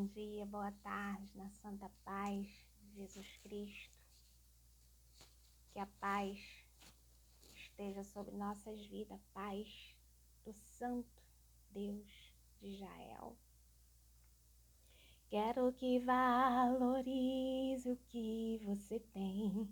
dia, boa tarde, na santa paz de Jesus Cristo. Que a paz esteja sobre nossas vidas, paz do Santo Deus de Israel. Quero que valorize o que você tem.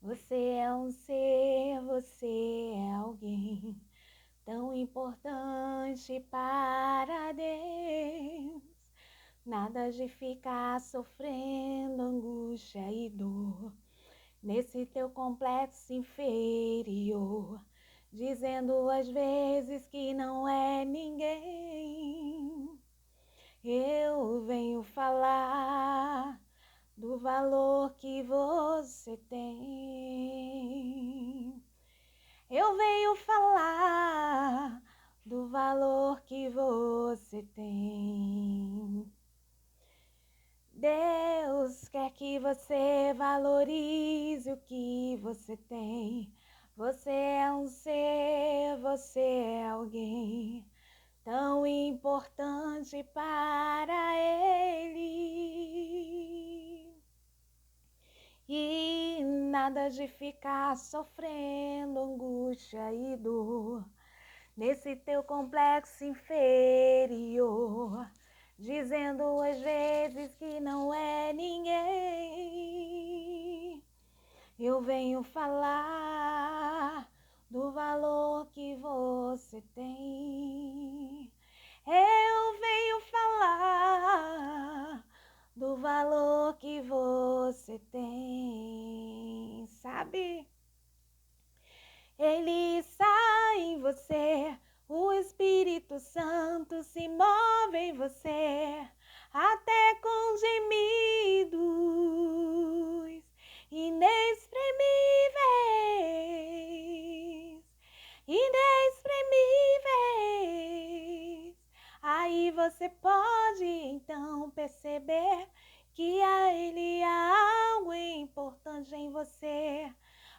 Você é um ser, você é alguém tão importante para Deus. Nada de ficar sofrendo angústia e dor nesse teu complexo inferior, dizendo às vezes que não é ninguém. Eu venho falar do valor que você tem. Eu venho falar do valor que você tem. Deus quer que você valorize o que você tem. Você é um ser, você é alguém tão importante para Ele. E nada de ficar sofrendo angústia e dor nesse teu complexo inferior, dizendo às vezes que não é ninguém. Eu venho falar do valor que você tem. Eu venho falar do valor que você tem, sabe? Ele está em você, o Espírito Santo se move em você, até com gemidos inexprimíveis, inexprimíveis. Aí você pode então perceber que a Ele há algo importante em você.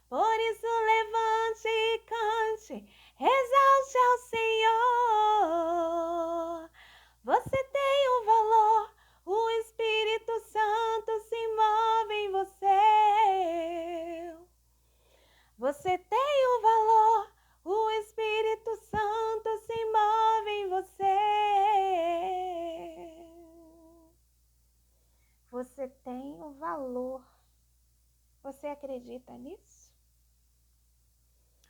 Por isso levante e cante, exalte ao Senhor. Você tem um valor, o Espírito Santo se move em você. Você tem um valor, o Espírito Santo se move em você. Você tem um valor. Você acredita nisso?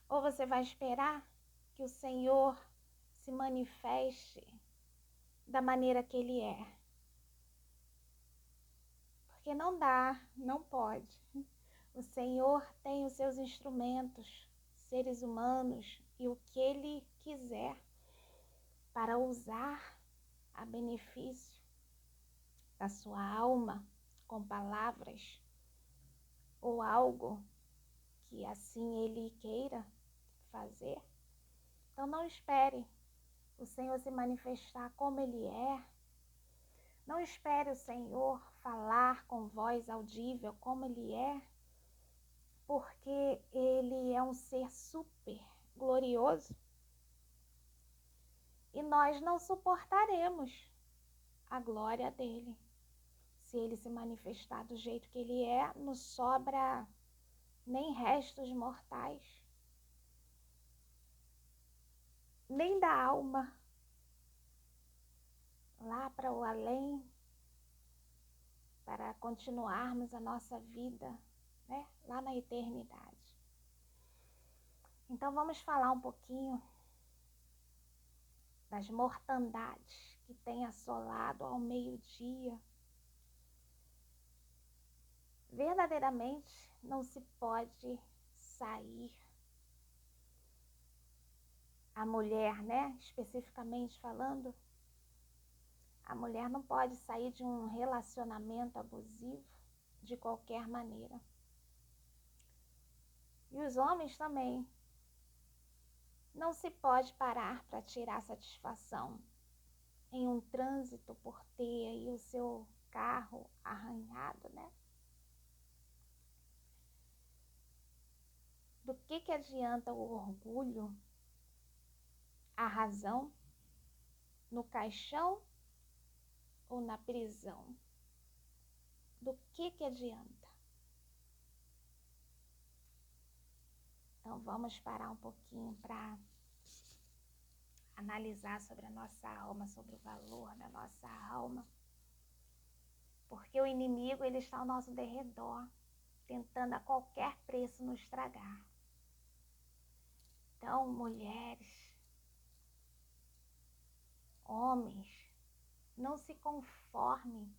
Ou você vai esperar que o Senhor se manifeste da maneira que Ele é? Porque não dá, não pode. O Senhor tem os seus instrumentos, seres humanos, e o que Ele quiser para usar a benefício da sua alma com palavras ou algo que assim Ele queira fazer. Então não espere o Senhor se manifestar como Ele é. Não espere o Senhor falar com voz audível como Ele é, porque Ele é um ser super glorioso e nós não suportaremos a glória dele. Se Ele se manifestar do jeito que Ele é, não sobra nem restos mortais, nem da alma, lá para o além, para continuarmos a nossa vida, né? Lá na eternidade. Então vamos falar um pouquinho das mortandades que tem assolado ao meio-dia. Verdadeiramente não se pode sair. A mulher, né? Especificamente falando, a mulher não pode sair de um relacionamento abusivo de qualquer maneira. E os homens também. Não se pode parar para tirar satisfação em um trânsito por ter aí o seu carro arranhado, né? Do que adianta o orgulho, a razão, no caixão ou na prisão? Do que adianta? Então vamos parar um pouquinho para analisar sobre a nossa alma, sobre o valor da nossa alma. Porque o inimigo, ele está ao nosso derredor, tentando a qualquer preço nos estragar. Então, mulheres, homens, não se conformem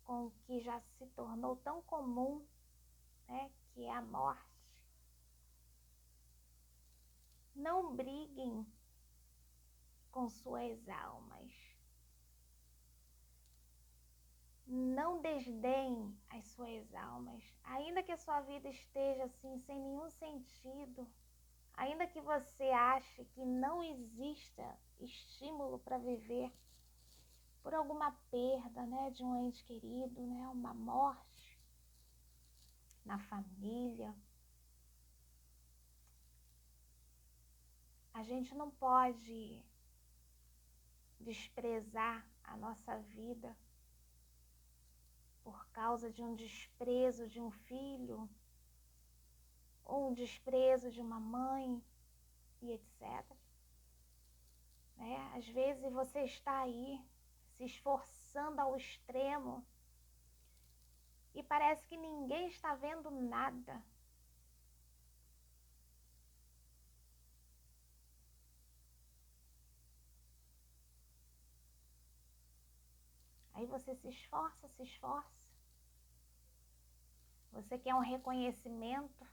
com o que já se tornou tão comum, né, que é a morte. Não briguem com suas almas. Não desdenhem as suas almas. Ainda que a sua vida esteja assim, sem nenhum sentido, ainda que você ache que não exista estímulo para viver, por alguma perda, né, de um ente querido, né, uma morte na família, a gente não pode desprezar a nossa vida por causa de um desprezo de um filho, ou um desprezo de uma mãe, e etc. Né? Às vezes você está aí se esforçando ao extremo e parece que ninguém está vendo nada. Aí você se esforça. Você quer um reconhecimento,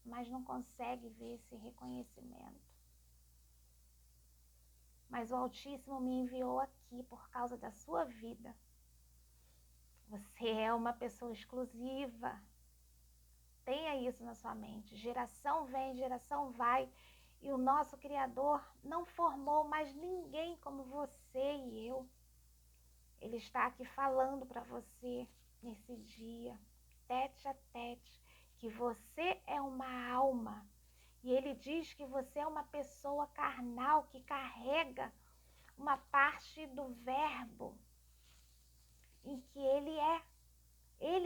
mas não consegue ver esse reconhecimento. Mas o Altíssimo me enviou aqui por causa da sua vida. Você é uma pessoa exclusiva. Tenha isso na sua mente. Geração vem, geração vai. E o nosso Criador não formou mais ninguém como você e eu. Ele está aqui falando para você nesse dia, tete a tete, que você é uma alma. E ele diz que você é uma pessoa carnal que carrega uma parte do verbo em que ele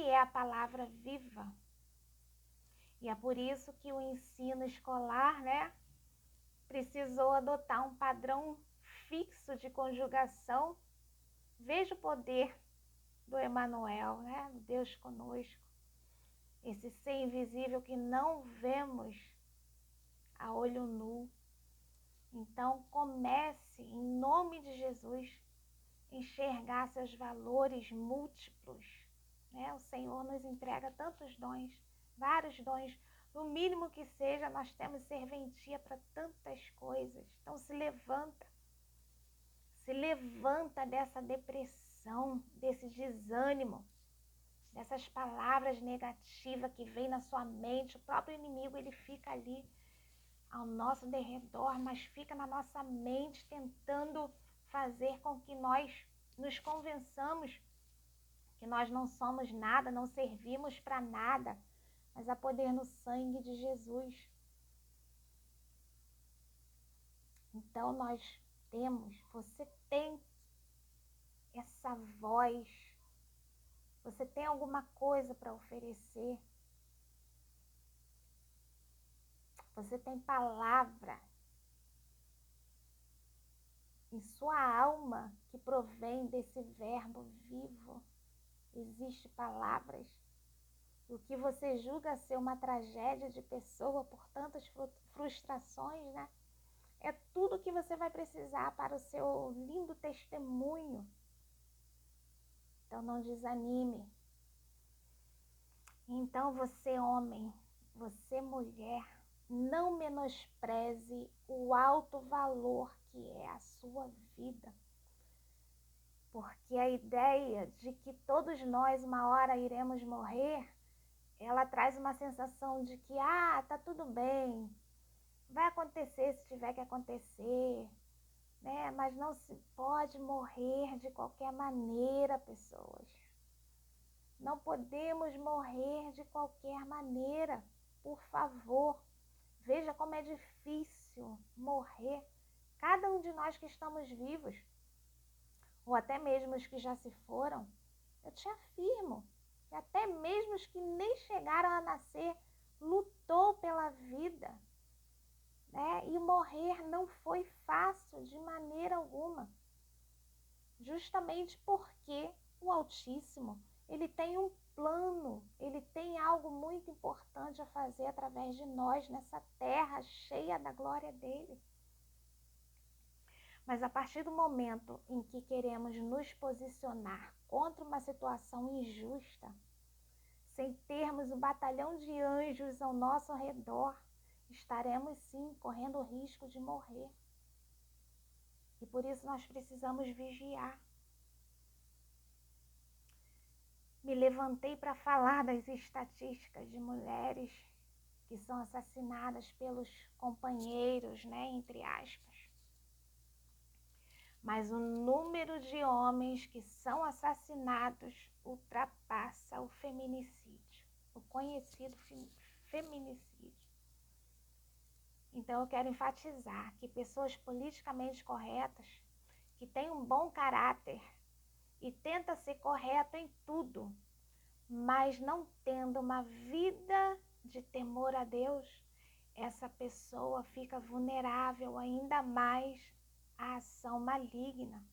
é a palavra viva. E é por isso que o ensino escolar, né, precisou adotar um padrão fixo de conjugação. Veja o poder do Emmanuel, né, Deus conosco. Esse ser invisível que não vemos a olho nu. Então comece, em nome de Jesus, enxergar seus valores múltiplos. Né? O Senhor nos entrega tantos dons, vários dons. No mínimo que seja, nós temos serventia para tantas coisas. Então se levanta dessa depressão, desse desânimo, dessas palavras negativas que vêm na sua mente. O próprio inimigo, ele fica ali ao nosso derredor, mas fica na nossa mente tentando fazer com que nós nos convençamos que nós não somos nada, não servimos para nada, mas há poder no sangue de Jesus. Então você tem essa voz, você tem alguma coisa para oferecer, você tem palavra em sua alma que provém desse verbo vivo. Existem palavras. O que você julga ser uma tragédia de pessoa por tantas frustrações, né? É tudo que você vai precisar para o seu lindo testemunho. Então não desanime. Então você, homem, você, mulher, não menospreze o alto valor que é a sua vida. Porque a ideia de que todos nós uma hora iremos morrer, ela traz uma sensação de que, tá tudo bem, vai acontecer se tiver que acontecer, né? Mas não se pode morrer de qualquer maneira, pessoas. Não podemos morrer de qualquer maneira, por favor. Veja como é difícil morrer. Cada um de nós que estamos vivos. ou até mesmo os que já se foram, eu te afirmo que até mesmo os que nem chegaram a nascer, lutou pela vida, né? E morrer não foi fácil de maneira alguma. Justamente porque o Altíssimo, ele tem um plano, ele tem algo muito importante a fazer através de nós nessa terra cheia da glória dele. Mas a partir do momento em que queremos nos posicionar contra uma situação injusta, sem termos um batalhão de anjos ao nosso redor, estaremos sim correndo o risco de morrer. E por isso nós precisamos vigiar. Me levantei para falar das estatísticas de mulheres que são assassinadas pelos companheiros, né, entre aspas. Mas o número de homens que são assassinados ultrapassa o feminicídio, o conhecido feminicídio. Então eu quero enfatizar que pessoas politicamente corretas, que têm um bom caráter e tentam ser correto em tudo, mas não tendo uma vida de temor a Deus, essa pessoa fica vulnerável ainda mais à ação maligna.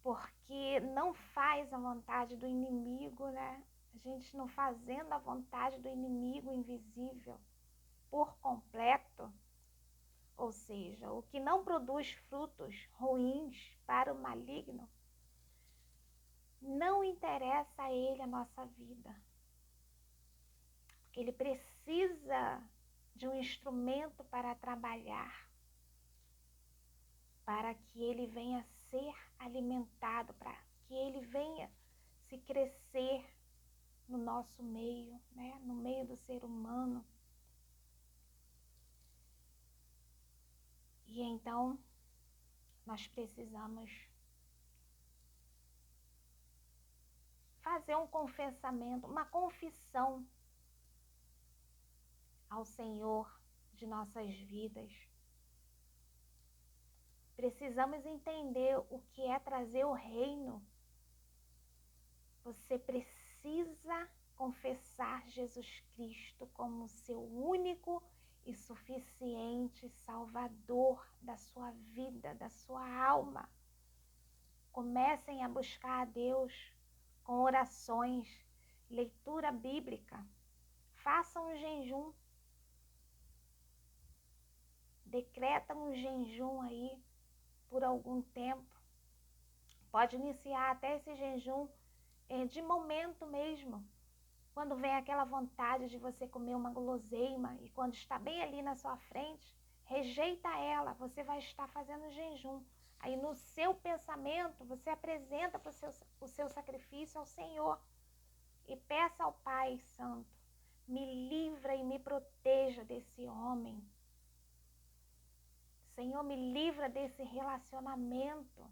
Porque não faz a vontade do inimigo, né? A gente não fazendo a vontade do inimigo invisível por completo, ou seja, o que não produz frutos ruins para o maligno, não interessa a ele a nossa vida. Porque ele precisa de um instrumento para trabalhar, para que ele venha ser alimentado, para que ele venha se crescer no nosso meio, né? No meio do ser humano. E então, nós precisamos fazer um confessamento, uma confissão ao Senhor de nossas vidas. Precisamos entender o que é trazer o reino. Você precisa confessar Jesus Cristo como seu único e suficiente Salvador da sua vida, da sua alma. Comecem a buscar a Deus com orações, leitura bíblica. Façam um jejum. Decreta um jejum aí por algum tempo. Pode iniciar até esse jejum de momento mesmo. Quando vem aquela vontade de você comer uma guloseima e quando está bem ali na sua frente, rejeita ela, você vai estar fazendo jejum. Aí no seu pensamento, você apresenta o seu sacrifício ao Senhor e peça ao Pai Santo, me livra e me proteja desse homem. Senhor, me livra desse relacionamento.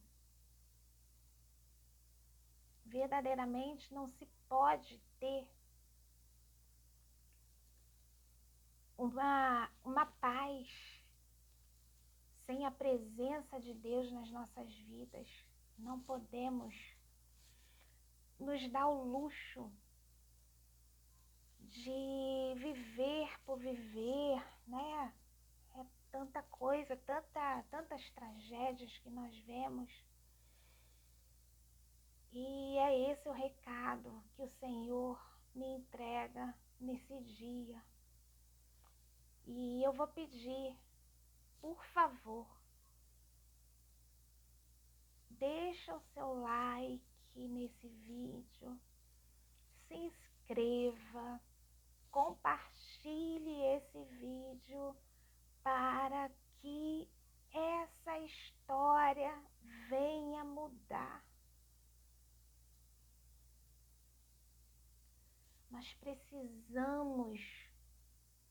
Verdadeiramente não se pode ter uma paz sem a presença de Deus nas nossas vidas. Não podemos nos dar o luxo de viver por viver, né? É tanta coisa, tantas tragédias que nós vemos. E é esse o recado que o Senhor me entrega nesse dia. E eu vou pedir, por favor, deixa o seu like nesse vídeo, se inscreva, compartilhe esse vídeo para que essa história venha mudar. Nós precisamos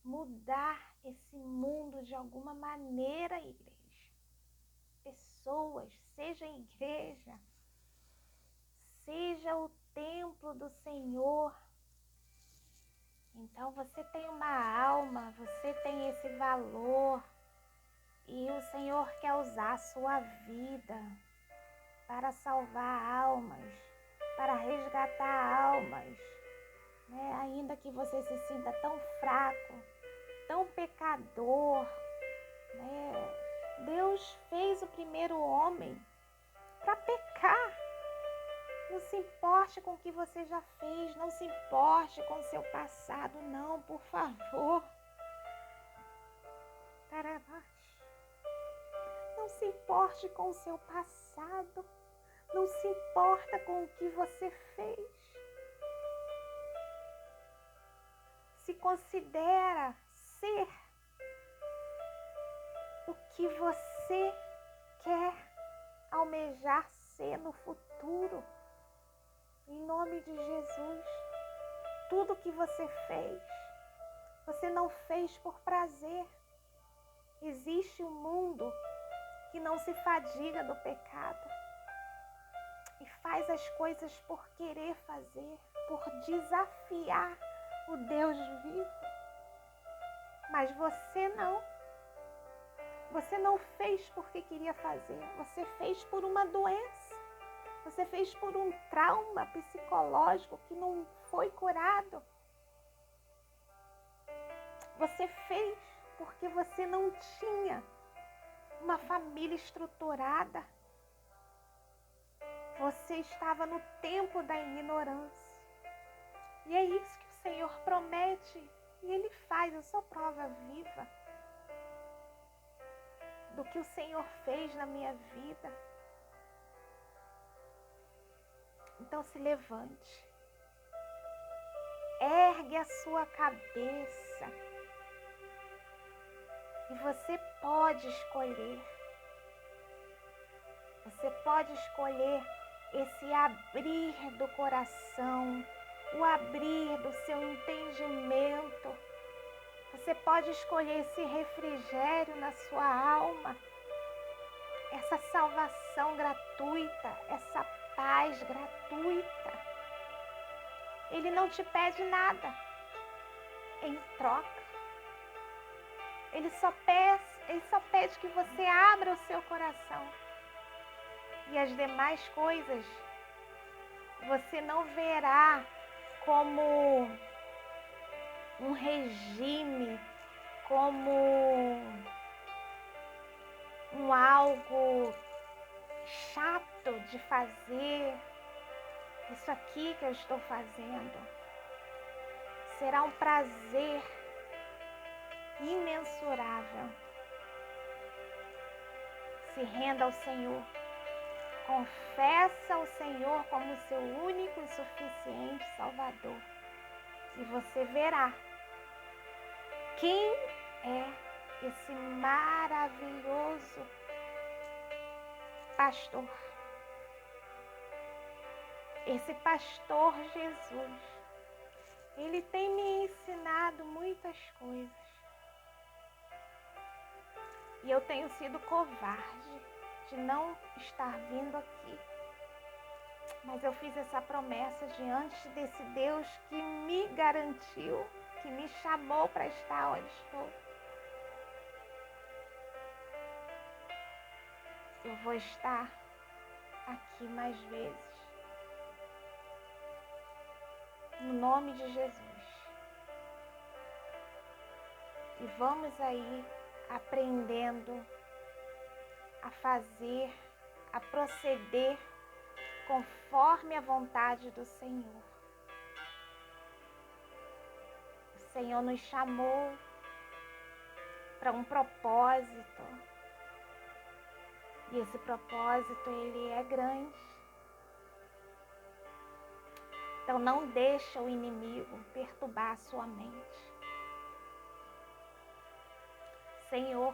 mudar esse mundo de alguma maneira, igreja. Pessoas, seja a igreja, seja o templo do Senhor. Então você tem uma alma, você tem esse valor E o Senhor quer usar a sua vida para salvar almas, para resgatar almas, né? Ainda que você se sinta tão fraco, tão pecador, né? Deus fez o primeiro homem para pecar. Não se importe com o que você já fez, não se importe com o seu passado, não, por favor. Não se importe com o seu passado, não se importa com o que você fez. Se considera ser o que você quer almejar ser no futuro. Em nome de Jesus, tudo que você fez, você não fez por prazer. Existe um mundo que não se fadiga do pecado e faz as coisas por querer fazer, por desafiar o Deus vivo. Mas você não. Você não fez porque queria fazer, você fez por uma doença. Você fez por um trauma psicológico que não foi curado. Você fez porque você não tinha uma família estruturada. Você estava no tempo da ignorância. E é isso que o Senhor promete. E Ele faz. Eu sou prova viva do que o Senhor fez na minha vida. Então se levante, ergue a sua cabeça e você pode escolher. Você pode escolher esse abrir do coração, o abrir do seu entendimento. Você pode escolher esse refrigério na sua alma, essa salvação gratuita, essa paz gratuita. Ele não te pede nada em troca. Ele só pede que você abra o seu coração. E as demais coisas você não verá como um regime, como um algo chato de fazer. Isso aqui que eu estou fazendo será um prazer imensurável. Se renda ao Senhor. Confessa ao Senhor como seu único e suficiente Salvador. E você verá quem é esse maravilhoso pastor. Esse pastor Jesus. Ele tem me ensinado muitas coisas. E eu tenho sido covarde de não estar vindo aqui. Mas eu fiz essa promessa diante desse Deus que me garantiu, que me chamou para estar onde estou. Eu vou estar aqui mais vezes. No nome de Jesus. E vamos aí aprendendo a fazer, a proceder conforme a vontade do Senhor. O Senhor nos chamou para um propósito. E esse propósito, ele é grande. Então não deixa o inimigo perturbar a sua mente. Senhor,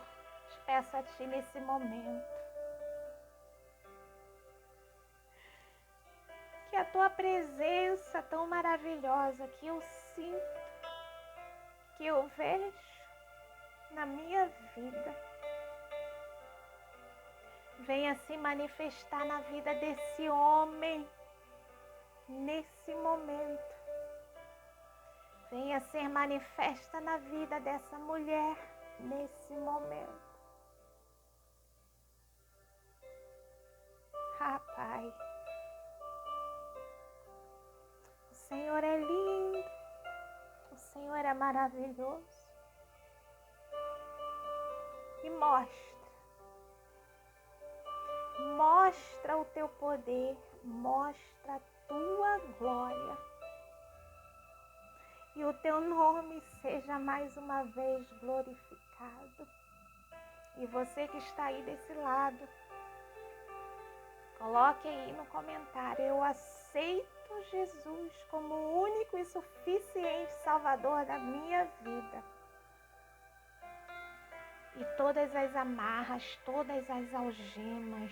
te peço a Ti nesse momento que a Tua presença tão maravilhosa que eu sinto, que eu vejo na minha vida, venha se manifestar na vida desse homem, nesse momento. Venha ser manifesta na vida dessa mulher, nesse momento. é maravilhoso. E mostra o teu poder, mostra a tua glória. E o teu nome seja mais uma vez glorificado. E você que está aí desse lado, coloque aí no comentário: eu aceito Jesus como o único e suficiente Salvador da minha vida. E todas as amarras, todas as algemas,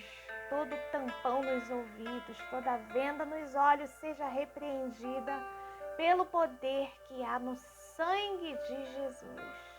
todo tampão nos ouvidos, toda venda nos olhos seja repreendida pelo poder que há no sangue de Jesus.